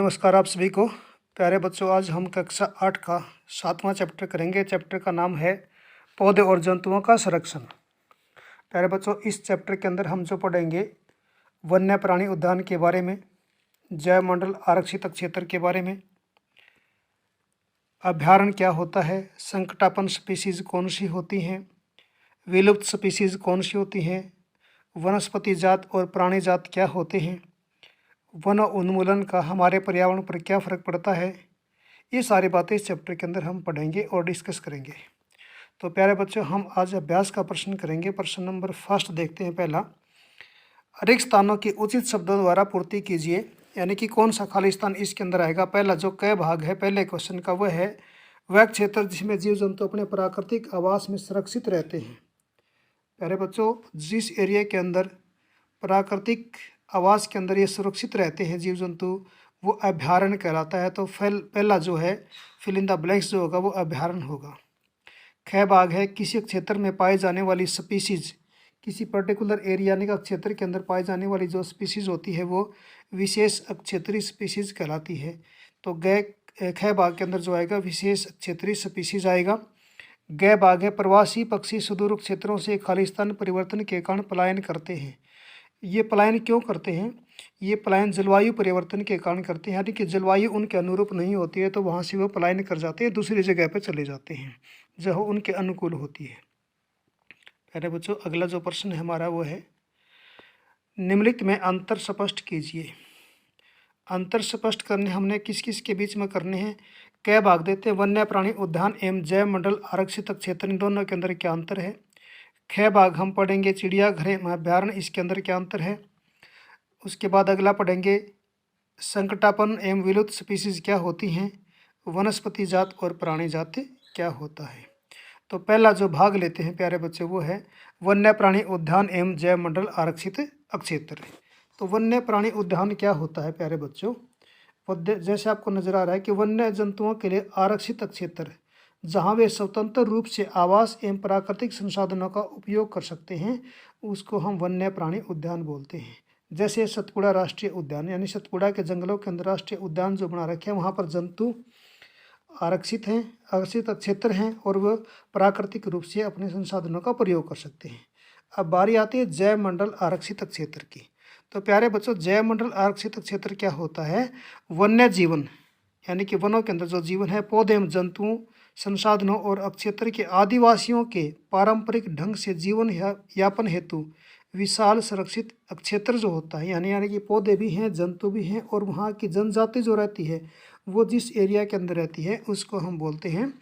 नमस्कार आप सभी को। प्यारे बच्चों, आज हम कक्षा 8 का 7वां चैप्टर करेंगे। चैप्टर का नाम है पौधे और जंतुओं का संरक्षण। प्यारे बच्चों, इस चैप्टर के अंदर हम जो पढ़ेंगे वन्य प्राणी उद्यान के बारे में, जैव मंडल आरक्षित क्षेत्र के बारे में, अभ्यारण्य क्या होता है, संकटापन्न स्पीसीज कौन सी होती हैं, विलुप्त स्पीसीज कौन सी होती हैं, वनस्पति जात और प्राणी जात क्या होते हैं, वन उन्मूलन का हमारे पर्यावरण पर क्या फ़र्क पड़ता है। ये सारी बातें इस चैप्टर के अंदर हम पढ़ेंगे और डिस्कस करेंगे। तो प्यारे बच्चों, हम आज अभ्यास का प्रश्न करेंगे। प्रश्न नंबर फर्स्ट देखते हैं। पहला, रिक्त स्थानों की उचित शब्दों द्वारा पूर्ति कीजिए, यानी कि कौन सा खाली स्थान इसके अंदर आएगा। पहला जो क भाग है पहले क्वेश्चन का, वह है वह क्षेत्र जिसमें जीव जंतु अपने प्राकृतिक आवास में सुरक्षित रहते हैं। प्यारे बच्चों, जिस एरिया के अंदर प्राकृतिक आवास के अंदर ये सुरक्षित रहते हैं जीव जंतु, वो अभ्यारण्य कहलाता है। तो पहला जो है फिल इन द ब्लैंक्स जो होगा वो अभ्यारण्य होगा। ख भाग है किसी क्षेत्र में पाई जाने वाली स्पीसीज, किसी पर्टिकुलर एरिया यानी कि क्षेत्र के अंदर पाई जाने वाली जो स्पीसीज होती है वो विशेष क्षेत्रीय स्पीसीज कहलाती है। तो ख भाग के अंदर जो आएगा विशेष क्षेत्रीय स्पीसीज आएगा। ग भाग है प्रवासी पक्षी सुदूर क्षेत्रों से खालिस्तान परिवर्तन के कारण पलायन करते हैं। ये पलायन क्यों करते हैं? ये पलायन जलवायु परिवर्तन के कारण करते हैं, यानी कि जलवायु उनके अनुरूप नहीं होती है तो वहाँ से वो पलायन कर जाते हैं, दूसरी जगह पर चले जाते हैं जो उनके अनुकूल होती है। अरे बच्चों, अगला जो प्रश्न है हमारा वो है निम्नलिखित में अंतर स्पष्ट कीजिए। अंतर स्पष्ट करने हमने किस किस के बीच में करने हैं। क भाग देते हैं वन्य प्राणी उद्यान एवं जैव मंडल आरक्षित क्षेत्र, इन दोनों के अंदर क्या अंतर है। ख भाग हम पढ़ेंगे चिड़ियाघर एवं अभ्यारण्य, इसके अंदर क्या अंतर है। उसके बाद अगला पढ़ेंगे संकटापन्न एवं विलुप्त स्पीसीज क्या होती हैं, वनस्पति जात और प्राणी जाति क्या होता है। तो पहला जो भाग लेते हैं प्यारे बच्चे वो है वन्य प्राणी उद्यान एवं जैव मंडल आरक्षित क्षेत्र। तो वन्य प्राणी उद्यान क्या होता है प्यारे बच्चों, जैसे आपको नजर आ रहा है कि वन्य जंतुओं के लिए आरक्षित क्षेत्र जहाँ वे स्वतंत्र रूप से आवास एवं प्राकृतिक संसाधनों का उपयोग कर सकते हैं, उसको हम वन्य प्राणी उद्यान बोलते हैं। जैसे सतपुड़ा राष्ट्रीय उद्यान, यानी सतपुड़ा के जंगलों के अंदर राष्ट्रीय उद्यान जो बना रखे हैं, वहाँ पर जंतु आरक्षित हैं, आरक्षित क्षेत्र हैं और वह प्राकृतिक रूप से अपने संसाधनों का प्रयोग कर सकते हैं। अब बारी आती है जैव मंडल आरक्षित क्षेत्र की। तो प्यारे बच्चों, जैव मंडल आरक्षित क्षेत्र क्या होता है। वन्य जीवन यानी कि वनों के अंदर जो जीवन है, पौधे एवं जंतुओं, संसाधनों और क्षेत्र के आदिवासियों के पारंपरिक ढंग से जीवन यापन हेतु विशाल संरक्षित क्षेत्र जो होता है, यानी कि पौधे भी हैं, जंतु भी हैं और वहाँ की जनजाति जो रहती है वो जिस एरिया के अंदर रहती है उसको हम बोलते हैं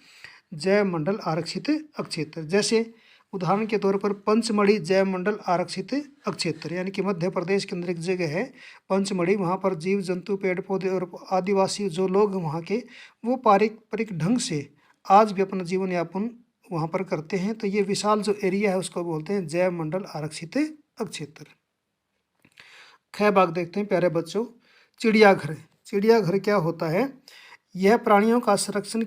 जैव मंडल आरक्षित क्षेत्र। जैसे उदाहरण के तौर पर पंचमढ़ी जैव मंडल आरक्षित क्षेत्र, यानी कि मध्य प्रदेश के अंदर एक जगह है पंचमढ़ी, वहाँ पर जीव जंतु पेड़ पौधे और आदिवासी जो लोग वहाँ के वो पारंपरिक ढंग से आज भी अपना जीवन यापन वहाँ पर करते हैं। तो ये विशाल जो एरिया है उसको बोलते हैं जैव मंडल आरक्षित क्षेत्र। ख भाग देखते हैं प्यारे बच्चों चिड़ियाघर। चिड़ियाघर क्या होता है। यह प्राणियों का संरक्षण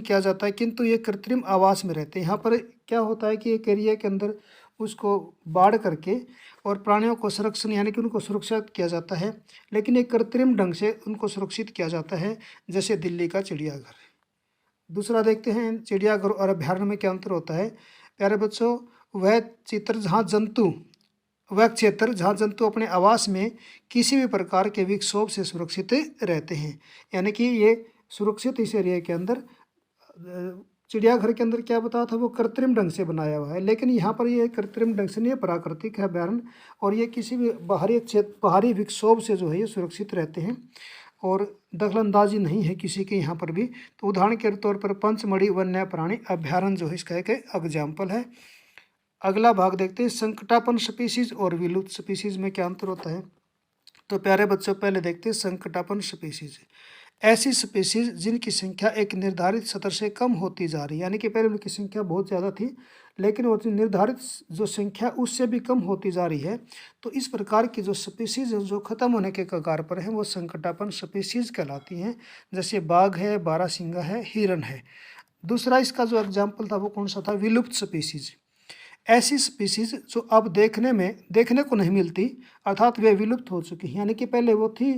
किया जाता है, किंतु ये कृत्रिम आवास में रहते हैं। यहाँ पर क्या होता है कि एक एरिया के अंदर उसको बाढ़ करके और प्राणियों को संरक्षण यानी कि उनको सुरक्षित किया जाता है, लेकिन एक कृत्रिम ढंग से उनको सुरक्षित किया जाता है, जैसे दिल्ली का चिड़ियाघर। दूसरा देखते हैं चिड़ियाघर और अभ्यारण्य में क्या अंतर होता है। प्यारे बच्चों, वह क्षेत्र जहाँ जंतु अपने आवास में किसी भी प्रकार के विक्षोभ से सुरक्षित रहते हैं, यानी कि ये सुरक्षित इस एरिया के अंदर। चिड़ियाघर के अंदर क्या बताया था, वो कृत्रिम ढंग से बनाया हुआ है, लेकिन यहाँ पर ये कृत्रिम ढंग से नहीं, प्राकृतिक है अभ्यारण्य और ये किसी भी बाहरी विक्षोभ से जो है ये सुरक्षित रहते हैं और दखलंदाजी नहीं है किसी के यहाँ पर भी। तो उदाहरण के तौर पर पंचमढ़ी वन्य प्राणी अभ्यारण्य जो है इसका एक एग्जाम्पल है। अगला भाग देखते हैं संकटापन्न स्पीसीज और विलुप्त स्पीसीज में क्या अंतर होता है। तो प्यारे बच्चों, पहले देखते हैं संकटापन्न स्पीसीज। ऐसी स्पीसीज जिनकी संख्या एक निर्धारित स्तर से कम होती जा रही है, यानी कि पहले उनकी संख्या बहुत ज़्यादा थी लेकिन वो निर्धारित जो संख्या उससे भी कम होती जा रही है। तो इस प्रकार की जो स्पीसीज जो खत्म होने के कगार पर है वो संकटापन्न स्पीसीज कहलाती हैं। जैसे बाघ है, बारहसिंगा है, हिरन है। दूसरा इसका जो एग्जाम्पल था वो कौन सा था, विलुप्त स्पीसीज। ऐसी स्पीसीज जो अब देखने को नहीं मिलती, अर्थात वे विलुप्त हो चुकी हैं, यानी कि पहले वो थी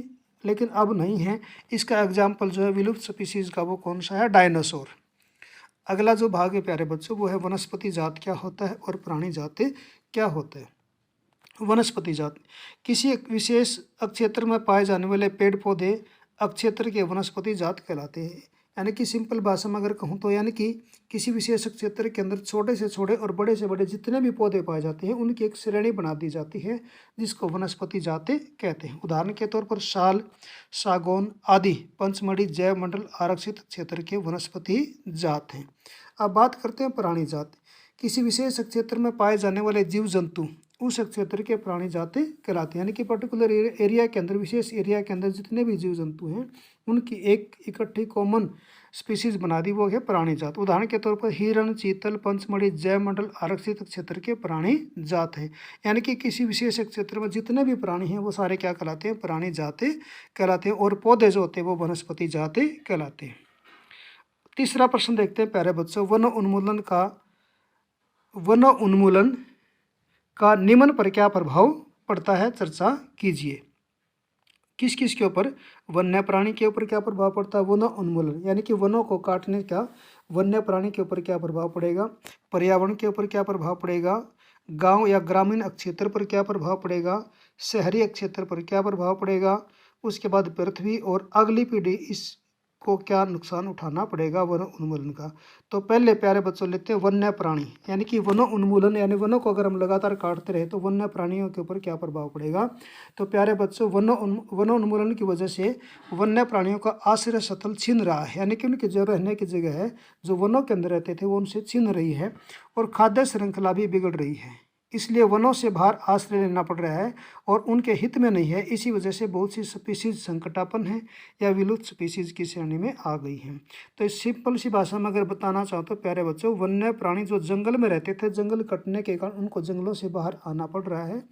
लेकिन अब नहीं है। इसका एग्जाम्पल जो है विलुप्त स्पीसीज का वो कौन सा है? डायनासोर। अगला जो भाग है प्यारे बच्चों वो है वनस्पति जात क्या होता है और प्राणी जाति क्या होता है। वनस्पति जात किसी एक विशेष क्षेत्र में पाए जाने वाले पेड़ पौधे क्षेत्र के वनस्पति जात कहलाते हैं। यानी कि सिंपल भाषा में अगर कहूँ तो यानी कि किसी विशेष क्षेत्र के अंदर छोटे से छोटे और बड़े से बड़े जितने भी पौधे पाए जाते हैं उनकी एक श्रेणी बना दी जाती है जिसको वनस्पति जाति कहते हैं। उदाहरण के तौर पर साल, सागौन आदि पंचमढ़ी जैव मंडल आरक्षित क्षेत्र के वनस्पति जात हैं। अब बात करते हैं प्राणी जात। किसी विशेष क्षेत्र में पाए जाने वाले जीव जंतु उस क्षेत्र के प्राणी जाति कहलाते हैं। यानी कि पर्टिकुलर एरिया के अंदर, विशेष एरिया के अंदर जितने भी जीव जंतु हैं उनकी एक इकट्ठी कॉमन स्पीसीज बना दी, वो है प्राणी जात। उदाहरण के तौर पर हिरण, चीतल, पंचमढ़ी जैव मंडल आरक्षित क्षेत्र के प्राणी जात हैं। यानी कि किसी विशेष क्षेत्र में जितने भी प्राणी हैं वो सारे क्या कहलाते हैं? प्राणी जाति कहलाते हैं। और पौधे जो होते हैं वो वनस्पति जाति कहलाते हैं। तीसरा प्रश्न देखते हैं प्यारे बच्चों, वन उन्मूलन का निम्न पर क्या प्रभाव पड़ता है? चर्चा कीजिए। किस किस के ऊपर? वन्य प्राणी के ऊपर क्या प्रभाव पड़ता है? वन उन्मूलन यानी कि वनों को काटने का वन्य प्राणी के ऊपर क्या प्रभाव पड़ेगा? पर्यावरण के ऊपर क्या प्रभाव पड़ेगा? गांव या ग्रामीण क्षेत्र पर क्या प्रभाव पड़ेगा? शहरी क्षेत्र पर क्या प्रभाव पड़ेगा? उसके बाद पृथ्वी और अगली पीढ़ी इसको क्या नुकसान उठाना पड़ेगा वन उन्मूलन का? तो पहले प्यारे बच्चों लेते हैं वन्य प्राणी। यानी कि वन उन्मूलन यानी वनों को अगर हम लगातार काटते रहे तो वन्य प्राणियों के ऊपर क्या प्रभाव पड़ेगा? तो प्यारे बच्चों वन उन्मूलन की वजह से वन्य प्राणियों का आश्रय स्थल छिन रहा है। यानी कि उनकी जो रहने की जगह है, जो वनों के अंदर रहते थे, वो उनसे छिन रही है और खाद्य श्रृंखला भी बिगड़ रही है। इसलिए वनों से बाहर आश्रय लेना पड़ रहा है और उनके हित में नहीं है। इसी वजह से बहुत सी स्पीसीज संकटापन्न है या विलुप्त स्पीसीज की श्रेणी में आ गई हैं। तो इस सिंपल सी भाषा में अगर बताना चाहो तो प्यारे बच्चों, वन्य प्राणी जो जंगल में रहते थे, जंगल कटने के कारण उनको जंगलों से बाहर आना पड़ रहा है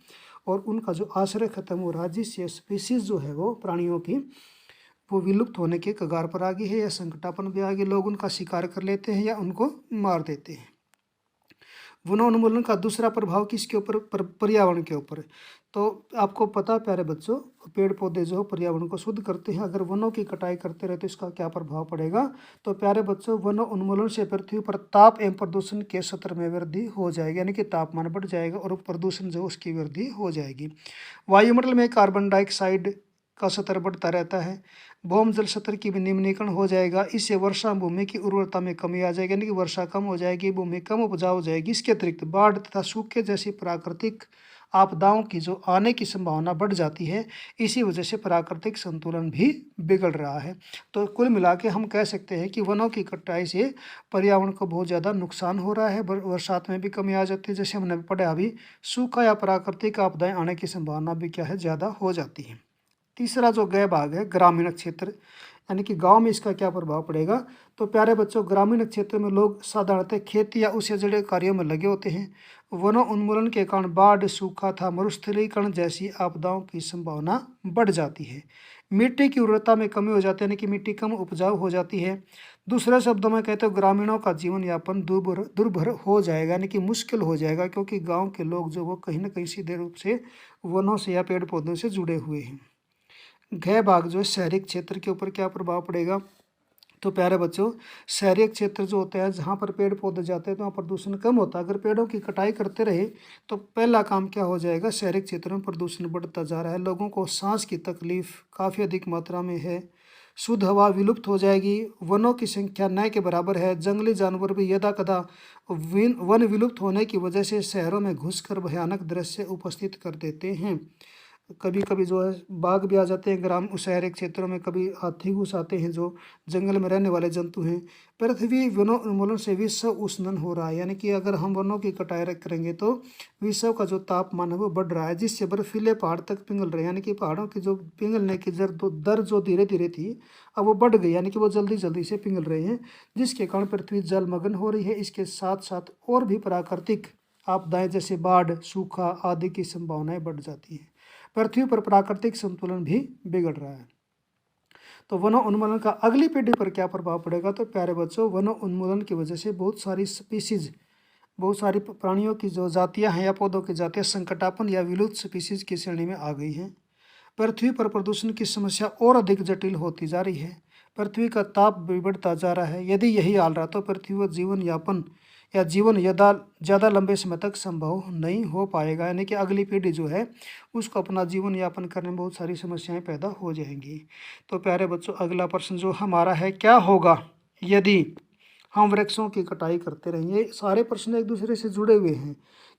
और उनका जो आश्रय खत्म हो रहा है, जिससे स्पीसीज जो है वो प्राणियों की वो विलुप्त होने के कगार पर आ गई है या संकटापन्न भी आ गई। लोग उनका शिकार कर लेते हैं या उनको मार देते हैं। वनोन्मूलन का दूसरा प्रभाव किसके ऊपर? पर्यावरण के ऊपर। तो आपको पता है प्यारे बच्चों, पेड़ पौधे जो पर्यावरण को शुद्ध करते हैं, अगर वनों की कटाई करते रहे तो इसका क्या प्रभाव पड़ेगा? तो प्यारे बच्चों, वन उन्मूलन से पृथ्वी पर ताप एवं प्रदूषण के स्तर में वृद्धि हो जाएगी। यानी कि तापमान बढ़ जाएगा और प्रदूषण जो उसकी वृद्धि हो जाएगी। वायुमंडल में कार्बन डाइऑक्साइड का स्तर बढ़ता रहता है। भौम जल स्तर की भी निम्नीकरण हो जाएगा। इससे वर्षा भूमि की उर्वरता में कमी आ जाएगी, यानी कि वर्षा कम हो जाएगी, भूमि कम उपजाऊ हो जाएगी। इसके अतिरिक्त बाढ़ तथा सूखे जैसी प्राकृतिक आपदाओं की जो आने की संभावना बढ़ जाती है। इसी वजह से प्राकृतिक संतुलन भी बिगड़ रहा है। तो कुल मिला के हम कह सकते हैं कि वनों की कटाई से पर्यावरण को बहुत ज़्यादा नुकसान हो रहा है। बरसात में भी कमी आ जाती है, जैसे हमने पढ़ा अभी, सूखा या प्राकृतिक आपदाएं आने की संभावना भी क्या है? ज़्यादा हो जाती है। तीसरा जो गए भाग है ग्रामीण क्षेत्र, यानी कि गांव में इसका क्या प्रभाव पड़ेगा? तो प्यारे बच्चों, ग्रामीण क्षेत्र में लोग साधारणतः खेती या उससे जुड़े कार्यों में लगे होते हैं। वनों उन्मूलन के कारण बाढ़, सूखा था मरुस्थलीकरण जैसी आपदाओं की संभावना बढ़ जाती है। मिट्टी की उर्वरता में कमी हो जाती है, यानी कि मिट्टी कम उपजाऊ हो जाती है। दूसरे शब्दों में कहते हो ग्रामीणों का जीवन यापन दुर्भर हो जाएगा, यानी कि मुश्किल हो जाएगा, क्योंकि गाँव के लोग जो वो कहीं ना कहीं सीधे रूप से वनों से या पेड़ पौधों से जुड़े हुए हैं। गह भाग जो है शहरी क्षेत्र के ऊपर क्या प्रभाव पड़ेगा? तो प्यारे बच्चों, शहरी क्षेत्र जो होता है जहाँ पर पेड़ पौधे जाते हैं तो वहाँ प्रदूषण कम होता है। अगर पेड़ों की कटाई करते रहे तो पहला काम क्या हो जाएगा? शहरी क्षेत्रों में प्रदूषण बढ़ता जा रहा है। लोगों को सांस की तकलीफ काफ़ी अधिक मात्रा में है। शुद्ध हवा विलुप्त हो जाएगी। वनों की संख्या न के बराबर है। जंगली जानवर भी यदाकदा वन विलुप्त होने की वजह से शहरों में घुसकर भयानक दृश्य उपस्थित कर देते हैं। कभी कभी जो है बाघ भी आ जाते हैं शहरी क्षेत्रों में, कभी हाथी घुस आते हैं जो जंगल में रहने वाले जंतु हैं। पृथ्वी वनों उन्मूलन से विश्व उष्णन हो रहा है, यानी कि अगर हम वनों की कटाई करेंगे तो विश्व का जो तापमान है वो बढ़ रहा है, जिससे बर्फीले पहाड़ तक पिघल रहे हैं। यानी कि पहाड़ों की जो पिघलने की दर जो धीरे धीरे थी अब वो बढ़ गई, यानी कि वो जल्दी जल्दी से पिघल रहे हैं, जिसके कारण पृथ्वी जलमग्न हो रही है। इसके साथ साथ और भी प्राकृतिक आपदाएं जैसे बाढ़, सूखा आदि की संभावनाएं बढ़ जाती हैं। पृथ्वी पर प्राकृतिक संतुलन भी बिगड़ रहा है। तो वन उन्मूलन का अगली पीढ़ी पर क्या प्रभाव पड़ेगा? तो प्यारे बच्चों, वन उन्मूलन की वजह से बहुत सारी स्पीसीज, बहुत सारी प्राणियों की जो जातियां हैं या पौधों की जातियां संकटापन्न या विलुप्त स्पीसीज की श्रेणी में आ गई हैं। पृथ्वी पर प्रदूषण की समस्या और अधिक जटिल होती जा रही है। पृथ्वी का ताप भी बढ़ता जा रहा है। यदि यही हाल रहा तो पृथ्वी पर जीवन ज़्यादा लंबे समय तक संभव नहीं हो पाएगा। यानी कि अगली पीढ़ी जो है उसको अपना जीवन यापन करने में बहुत सारी समस्याएं पैदा हो जाएंगी। तो प्यारे बच्चों, अगला प्रश्न जो हमारा है, क्या होगा यदि हम वृक्षों की कटाई करते रहें। ये सारे प्रश्न एक दूसरे से जुड़े हुए हैं।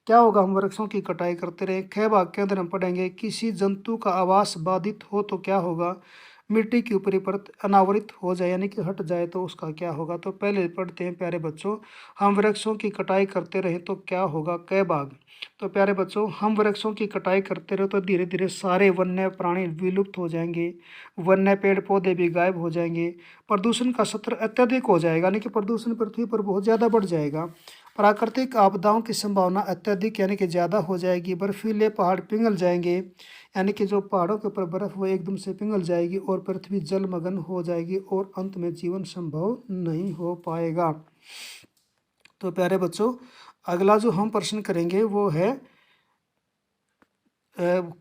क्या होगा हम वृक्षों की कटाई करते रहें। ख भाग के अंदर हम पढ़ेंगे, किसी जंतु का आवास बाधित हो तो क्या होगा। मिट्टी की ऊपरी परत अनावृत हो जाए यानी कि हट जाए तो उसका क्या होगा। तो पहले पढ़ते हैं प्यारे बच्चों, हम वृक्षों की कटाई करते रहें तो क्या होगा। क भाग, तो प्यारे बच्चों, हम वृक्षों की कटाई करते रहे तो धीरे धीरे सारे वन्य प्राणी विलुप्त हो जाएंगे, वन्य पेड़ पौधे भी गायब हो जाएंगे, प्रदूषण का स्तर अत्यधिक हो जाएगा यानी कि प्रदूषण पृथ्वी पर बहुत ज़्यादा बढ़ जाएगा, प्राकृतिक आपदाओं की संभावना अत्यधिक यानी कि ज़्यादा हो जाएगी, बर्फीले पहाड़ पिघल जाएंगे यानी कि जो पहाड़ों के ऊपर बर्फ़ वो एकदम से पिघल जाएगी और पृथ्वी जलमग्न हो जाएगी और अंत में जीवन संभव नहीं हो पाएगा। तो प्यारे बच्चों, अगला जो हम प्रश्न करेंगे वो है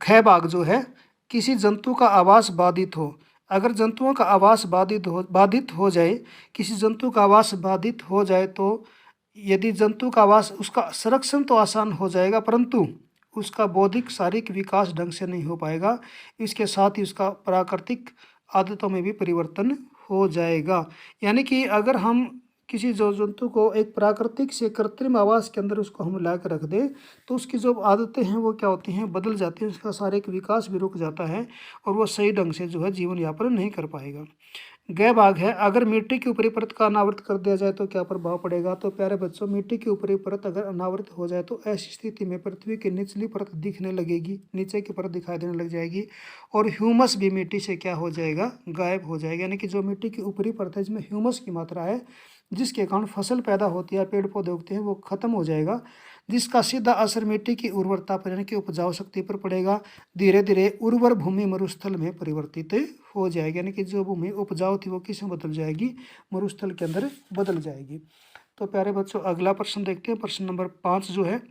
ख भाग जो है, किसी जंतु का आवास बाधित हो। अगर जंतुओं का आवास बाधित हो जाए, किसी जंतु का आवास बाधित हो जाए तो यदि जंतु का आवास, उसका संरक्षण तो आसान हो जाएगा परंतु उसका बौद्धिक शारीरिक विकास ढंग से नहीं हो पाएगा। इसके साथ ही उसका प्राकृतिक आदतों में भी परिवर्तन हो जाएगा। यानी कि अगर हम किसी जो जंतु को एक प्राकृतिक से कृत्रिम आवास के अंदर उसको हम ला कर रख दें तो उसकी जो आदतें हैं वो क्या होती हैं, बदल जाती हैं, उसका शारीरिक विकास भी रुक जाता है और वो सही ढंग से जो है जीवन यापन नहीं कर पाएगा। ग भाग है, अगर मिट्टी की ऊपरी परत का अनावृत कर दिया जाए तो क्या प्रभाव पड़ेगा। तो प्यारे बच्चों, मिट्टी की ऊपरी परत अगर अनावृत हो जाए तो ऐसी स्थिति में पृथ्वी की निचली परत दिखने लगेगी, नीचे की परत दिखाई देने लग जाएगी और ह्यूमस भी मिट्टी से क्या हो जाएगा, गायब हो जाएगा। यानी कि जो मिट्टी की ऊपरी परत है जिसमें ह्यूमस की मात्रा है, जिसके कारण फसल पैदा होती है, पेड़ पौधे उगते हैं, वो खत्म हो जाएगा, जिसका सीधा असर मिट्टी की उर्वरता पर यानी कि उपजाऊ शक्ति पर पड़ेगा। धीरे धीरे उर्वर भूमि मरुस्थल में परिवर्तित हो जाएगी यानी कि जो भूमि उपजाऊ थी वो किस में बदल जाएगी, मरुस्थल के अंदर बदल जाएगी। तो प्यारे बच्चों, अगला प्रश्न देखते हैं, प्रश्न नंबर 5 जो है,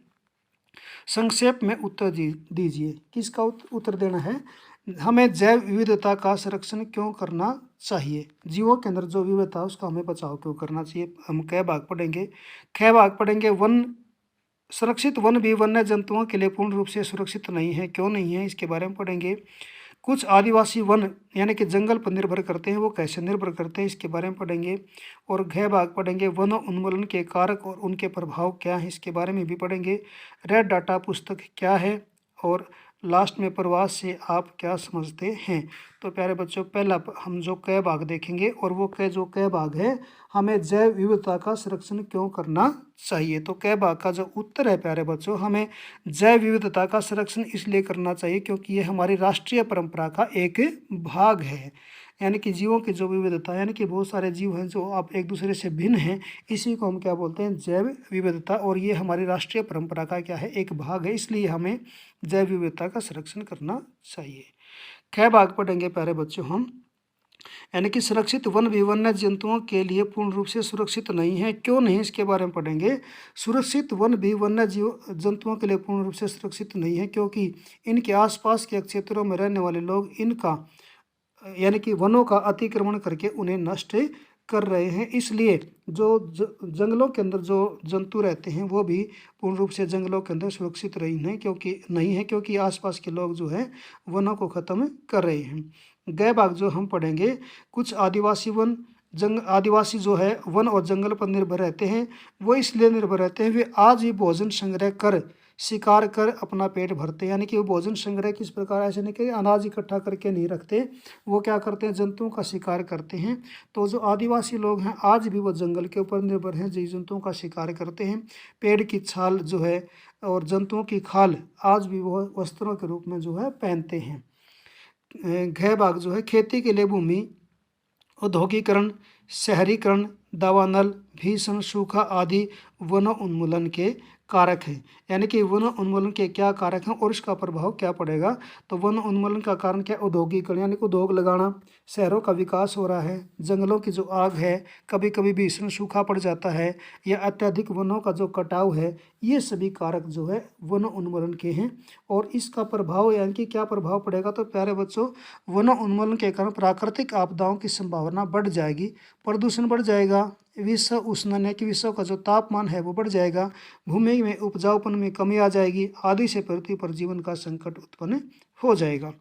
संक्षेप में उत्तर दीजिए। किसका उत्तर देना है, हमें जैव विविधता का संरक्षण क्यों करना चाहिए। जीवों के अंदर जो विविधता है उसका हमें बचाव क्यों करना चाहिए। हम क भाग पढ़ेंगे। ख भाग पढ़ेंगे, सुरक्षित वन भी वन्य जंतुओं के लिए पूर्ण रूप से सुरक्षित नहीं है, क्यों नहीं है, इसके बारे में पढ़ेंगे। कुछ आदिवासी वन यानी कि जंगल पर निर्भर करते हैं, वो कैसे निर्भर करते हैं, इसके बारे में पढ़ेंगे। और घ भाग पढ़ेंगे, वन उन्मूलन के कारक और उनके प्रभाव क्या हैं, इसके बारे में भी पढ़ेंगे। रेड डाटा पुस्तक क्या है और लास्ट में प्रवास से आप क्या समझते हैं। तो प्यारे बच्चों, पहला हम जो क भाग देखेंगे और वो क भाग है, हमें जैव विविधता का संरक्षण क्यों करना चाहिए। तो क भाग का जो उत्तर है प्यारे बच्चों, हमें जैव विविधता का संरक्षण इसलिए करना चाहिए क्योंकि ये हमारी राष्ट्रीय परंपरा का एक भाग है। यानी कि जीवों की जो विविधता, यानी कि बहुत सारे जीव हैं जो आप एक दूसरे से भिन्न हैं, इसी को हम क्या बोलते हैं, जैव विविधता। और ये हमारी राष्ट्रीय परंपरा का क्या है, एक भाग है, इसलिए हमें जैव विविधता का संरक्षण करना चाहिए। ख भाग पढ़ेंगे प्यारे बच्चों हम, यानी कि सुरक्षित वन भी वन्य जंतुओं के लिए पूर्ण रूप से सुरक्षित नहीं है, क्यों नहीं, इसके बारे में पढ़ेंगे। सुरक्षित वन भी वन्य जंतुओं के लिए पूर्ण रूप से सुरक्षित नहीं है क्योंकि इनके आसपास के क्षेत्रों में रहने वाले लोग इनका यानी कि वनों का अतिक्रमण करके उन्हें नष्ट कर रहे हैं। इसलिए जो जंगलों के अंदर जो जंतु रहते हैं वो भी पूर्ण रूप से जंगलों के अंदर सुरक्षित नहीं है क्योंकि आसपास के लोग जो है वनों को ख़त्म कर रहे हैं। गए भाग जो हम पढ़ेंगे, कुछ आदिवासी जो है वन और जंगल पर निर्भर रहते हैं। वो इसलिए निर्भर रहते हैं, वे आज भी भोजन संग्रह कर शिकार कर अपना पेट भरते हैं। यानी कि वो भोजन संग्रह किस प्रकार, ऐसे नहीं कि अनाज इकट्ठा करके नहीं रखते, वो क्या करते हैं, जंतुओं का शिकार करते हैं। तो जो आदिवासी लोग हैं आज भी वो जंगल के ऊपर निर्भर हैं, जीव जंतुओं का शिकार करते हैं। पेड़ की छाल जो है और जंतुओं की खाल आज भी वो वस्त्रों के रूप में जो है पहनते हैं। घ भाग जो है, खेती के लिए भूमि औद्योगिकरण, शहरीकरण, दावानल, भीषण सूखा आदि वन उन्मूलन के कारक हैं, यानी कि वन उन्मूलन के क्या कारक हैं और इसका प्रभाव क्या पड़ेगा। तो वन उन्मूलन का कारण क्या, औद्योगिकरण यानी कि उद्योग लगाना, शहरों का विकास हो रहा है, जंगलों की जो आग है, कभी कभी भीषण सूखा पड़ जाता है, या अत्यधिक वनों का जो कटाव है, ये सभी कारक जो है वन उन्मूलन के हैं। और इसका प्रभाव यानी कि क्या प्रभाव पड़ेगा, तो प्यारे बच्चों वन उन्मूलन के कारण प्राकृतिक आपदाओं की संभावना बढ़ जाएगी, प्रदूषण बढ़ जाएगा, विश्व उष्णन कि विश्व का जो तापमान है वो बढ़ जाएगा, भूमि में उपजाऊपन में कमी आ जाएगी, आदि से पृथ्वी पर जीवन का संकट उत्पन्न हो जाएगा।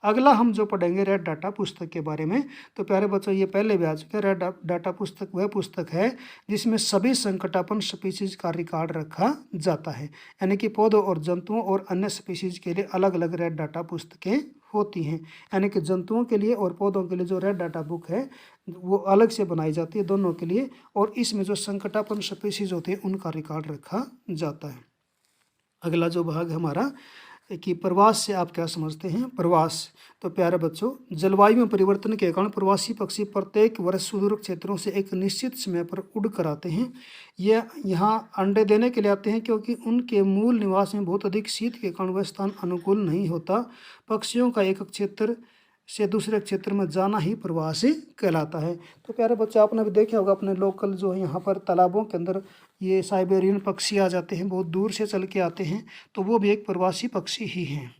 अगला हम जो पढ़ेंगे रेड डाटा पुस्तक के बारे में। तो प्यारे बच्चों ये पहले भी आ चुके हैं। रेड डाटा पुस्तक वह पुस्तक है जिसमें सभी संकटापन्न स्पीशीज का रिकॉर्ड रखा जाता है, यानी कि पौधों और जंतुओं और अन्य स्पीशीज के लिए अलग अलग रेड डाटा पुस्तकें होती हैं, यानी कि जंतुओं के लिए और पौधों के लिए जो रेड डाटा बुक है वो अलग से बनाई जाती है दोनों के लिए, और इसमें जो संकटापन्न स्पीशीज होते हैं उनका रिकॉर्ड रखा जाता है। अगला जो भाग हमारा कि प्रवास से आप क्या समझते हैं। प्रवास, तो प्यारे बच्चों जलवायु में परिवर्तन के कारण प्रवासी पक्षी प्रत्येक वर्ष सुदूर क्षेत्रों से एक निश्चित समय पर उड़ कर आते हैं। ये यहाँ अंडे देने के लिए आते हैं क्योंकि उनके मूल निवास में बहुत अधिक शीत के कारण वह स्थान अनुकूल नहीं होता। पक्षियों का एक क्षेत्र से दूसरे क्षेत्र में जाना ही प्रवास कहलाता है। तो प्यारे बच्चे आपने भी देखा होगा अपने लोकल जो है यहाँ पर तालाबों के अंदर ये साइबेरियन पक्षी आ जाते हैं, बहुत दूर से चल के आते हैं, तो वो भी एक प्रवासी पक्षी ही हैं।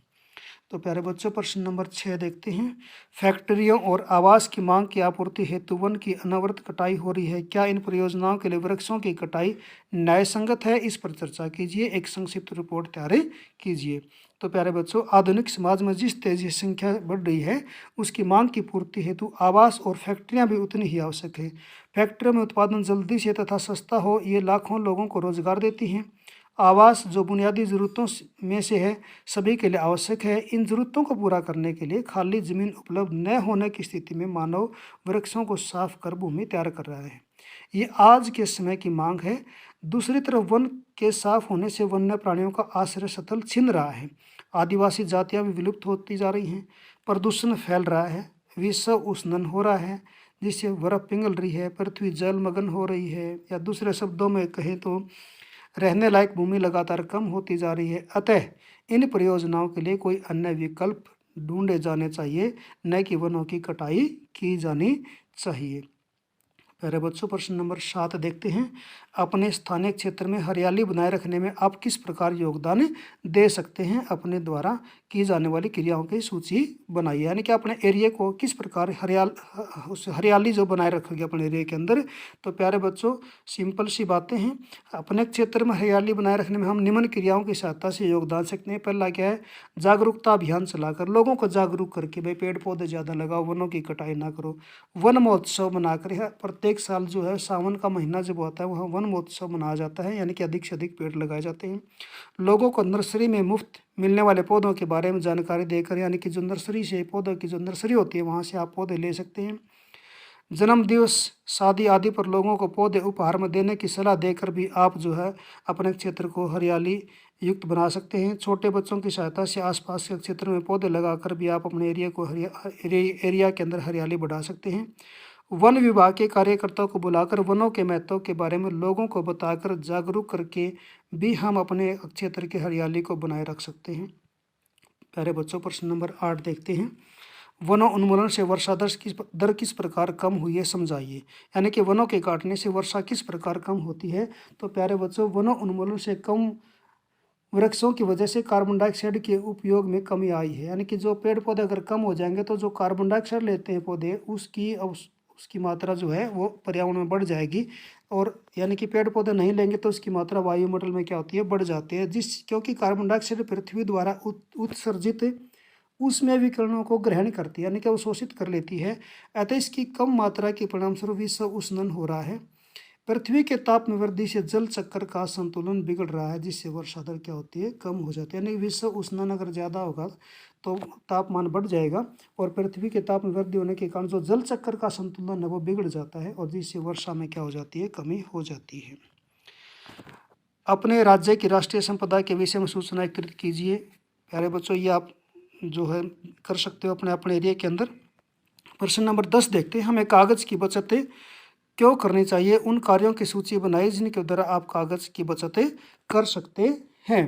तो प्यारे बच्चों प्रश्न नंबर 6 देखते हैं। फैक्ट्रियों और आवास की मांग की आपूर्ति हेतु वन की अनवरत कटाई हो रही है, क्या इन परियोजनाओं के लिए वृक्षों की कटाई न्याय संगत है, इस पर चर्चा कीजिए, एक संक्षिप्त रिपोर्ट तैयार कीजिए। तो प्यारे बच्चों आधुनिक समाज में जिस तेजी से संख्या बढ़ रही है उसकी मांग की पूर्ति हेतु आवास और फैक्ट्रियां भी उतनी ही आवश्यक है। फैक्ट्रियों में उत्पादन जल्दी से तथा सस्ता हो, ये लाखों लोगों को रोजगार देती हैं। आवास जो बुनियादी ज़रूरतों में से है सभी के लिए आवश्यक है। इन ज़रूरतों को पूरा करने के लिए खाली ज़मीन उपलब्ध न होने की स्थिति में मानव वृक्षों को साफ कर भूमि तैयार कर रहा है, ये आज के समय की मांग है। दूसरी तरफ वन के साफ होने से वन्य प्राणियों का आश्रय स्थल छिन रहा है, आदिवासी जातियाँ भी विलुप्त होती जा रही हैं, प्रदूषण फैल रहा है, विश्व उष्णन हो रहा है जिससे बर्फ पिघल रही है, पृथ्वी जलमग्न हो रही है, या दूसरे शब्दों में कहें तो रहने लायक भूमि लगातार कम होती जा रही है। अतः इन परियोजनाओं के लिए कोई अन्य विकल्प ढूंढे जाने चाहिए, न कि वनों की कटाई की जानी चाहिए। प्यारे बच्चों प्रश्न नंबर 7 देखते हैं। अपने स्थानीय क्षेत्र में हरियाली बनाए रखने में आप किस प्रकार योगदान दे सकते हैं, अपने द्वारा की जाने वाली क्रियाओं की सूची बनाइए, यानी कि अपने एरिया को किस प्रकार हरियाली जो बनाए रखोगे अपने एरिया के अंदर। तो प्यारे बच्चों सिंपल सी बातें हैं। अपने क्षेत्र में हरियाली बनाए रखने में हम निम्न क्रियाओं की सहायता से योगदान सकते हैं। पहला क्या है, जागरूकता अभियान चलाकर लोगों को जागरूक करके भाई पेड़ पौधे ज़्यादा लगाओ, वनों की कटाई ना करो। वन महोत्सव बनाकर प्रत्येक साल जो है सावन का महीना जब होता है वहाँ वन महोत्सव मनाया जाता है, यानी कि अधिक से अधिक पेड़ लगाए जाते हैं। लोगों को नर्सरी में मुफ्त मिलने वाले पौधों के बारे में जानकारी देकर, यानी कि जो नर्सरी से पौधों की जो नर्सरी होती है वहाँ से आप पौधे ले सकते हैं। जन्मदिवस शादी आदि पर लोगों को पौधे उपहार में देने की सलाह देकर भी आप जो है अपने क्षेत्र को हरियाली युक्त बना सकते हैं। छोटे बच्चों की सहायता से आसपास के क्षेत्र में पौधे लगाकर भी आप अपने एरिया को एरिया के अंदर हरियाली बढ़ा सकते हैं। वन विभाग के कार्यकर्ताओं को बुलाकर वनों के महत्व के बारे में लोगों को बताकर जागरूक करके भी हम अपने क्षेत्र की हरियाली को बनाए रख सकते हैं। प्यारे बच्चों प्रश्न नंबर 8 देखते हैं। वनों उन्मूलन से वर्षा दर किस प्रकार कम हुई है समझाइए, यानी कि वनों के काटने से वर्षा किस प्रकार कम होती है। तो प्यारे बच्चों वनों उन्मूलन से कम वृक्षों की वजह से कार्बन डाइऑक्साइड के उपयोग में कमी आई है, यानी कि जो पेड़ पौधे अगर कम हो जाएंगे तो जो कार्बन डाइऑक्साइड लेते हैं पौधे उसकी मात्रा जो है वो पर्यावरण में बढ़ जाएगी, और यानी कि पेड़ पौधे नहीं लेंगे तो उसकी मात्रा वायुमंडल में क्या होती है, बढ़ जाती है। क्योंकि कार्बन डाइऑक्साइड पृथ्वी द्वारा उत्सर्जित उसमें विकिरणों को ग्रहण करती है, यानी कि अवशोषित कर लेती है। अतः इसकी कम मात्रा के परिणामस्वरूप विश्व उष्णन हो रहा है। पृथ्वी के ताप में वृद्धि से जल चक्र का संतुलन बिगड़ रहा है, जिससे वर्षा दर क्या होती है, कम हो जाती है। यानी विश्व उष्णन अगर ज़्यादा होगा तो तापमान बढ़ जाएगा, और पृथ्वी के ताप में वृद्धि होने के कारण जो जल चक्र का संतुलन है वो बिगड़ जाता है, और जिससे वर्षा में क्या हो जाती है, कमी हो जाती है। अपने राज्य की राष्ट्रीय संपदा के विषय में सूचना एकत्रित कीजिए। प्यारे बच्चों ये आप जो है कर सकते हो अपने अपने एरिया के अंदर। प्रश्न नंबर 10 देखते हैं। हमें कागज़ की बचत क्यों करनी चाहिए, उन कार्यों की सूची बनाइए जिनके द्वारा आप कागज़ की बचत कर सकते हैं।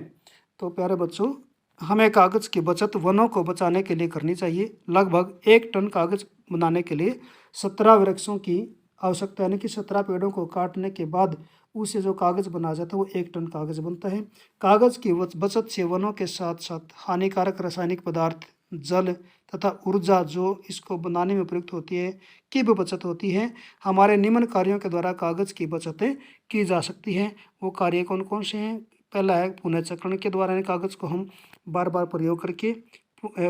तो प्यारे बच्चों, हमें कागज़ की बचत वनों को बचाने के लिए करनी चाहिए। लगभग 1 टन कागज़ बनाने के लिए 17 वृक्षों की आवश्यकता, यानी कि 17 पेड़ों को काटने के बाद उससे जो कागज़ बनाया जाता है वो 1 टन कागज़ बनता है। कागज़ की बचत से वनों के साथ साथ हानिकारक रासायनिक पदार्थ, जल तथा ऊर्जा जो इसको बनाने में प्रयुक्त होती है की भी बचत होती है। हमारे निम्न कार्यों के द्वारा कागज़ की बचत की जा सकती है। वो कार्य कौन कौन से हैं? पहला है पुनः चक्रण के द्वारा, यानी कागज़ को हम बार बार प्रयोग करके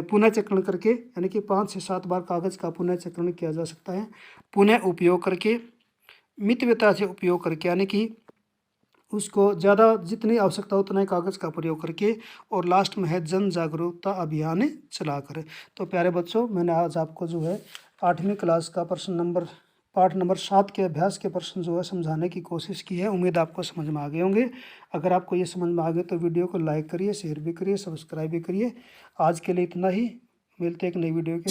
पुनः चक्रण करके, यानी कि 5 से 7 बार कागज़ का पुनः चक्रण किया जा सकता है। पुनः उपयोग करके, मितव्यता से उपयोग करके, यानी कि उसको ज़्यादा जितनी आवश्यकता हो उतना ही कागज़ का प्रयोग करके, और लास्ट में है जन जागरूकता अभियान चलाकर। तो प्यारे बच्चों, मैंने आज आपको जो है 8वीं क्लास का पाठ नंबर 7 के अभ्यास के प्रश्न जो है समझाने की कोशिश की है। उम्मीद आपको समझ में आ गए होंगे। अगर आपको ये समझ में आ गए तो वीडियो को लाइक करिए, शेयर भी करिए, सब्सक्राइब भी करिए। आज के लिए इतना ही, मिलते हैं एक नई वीडियो के।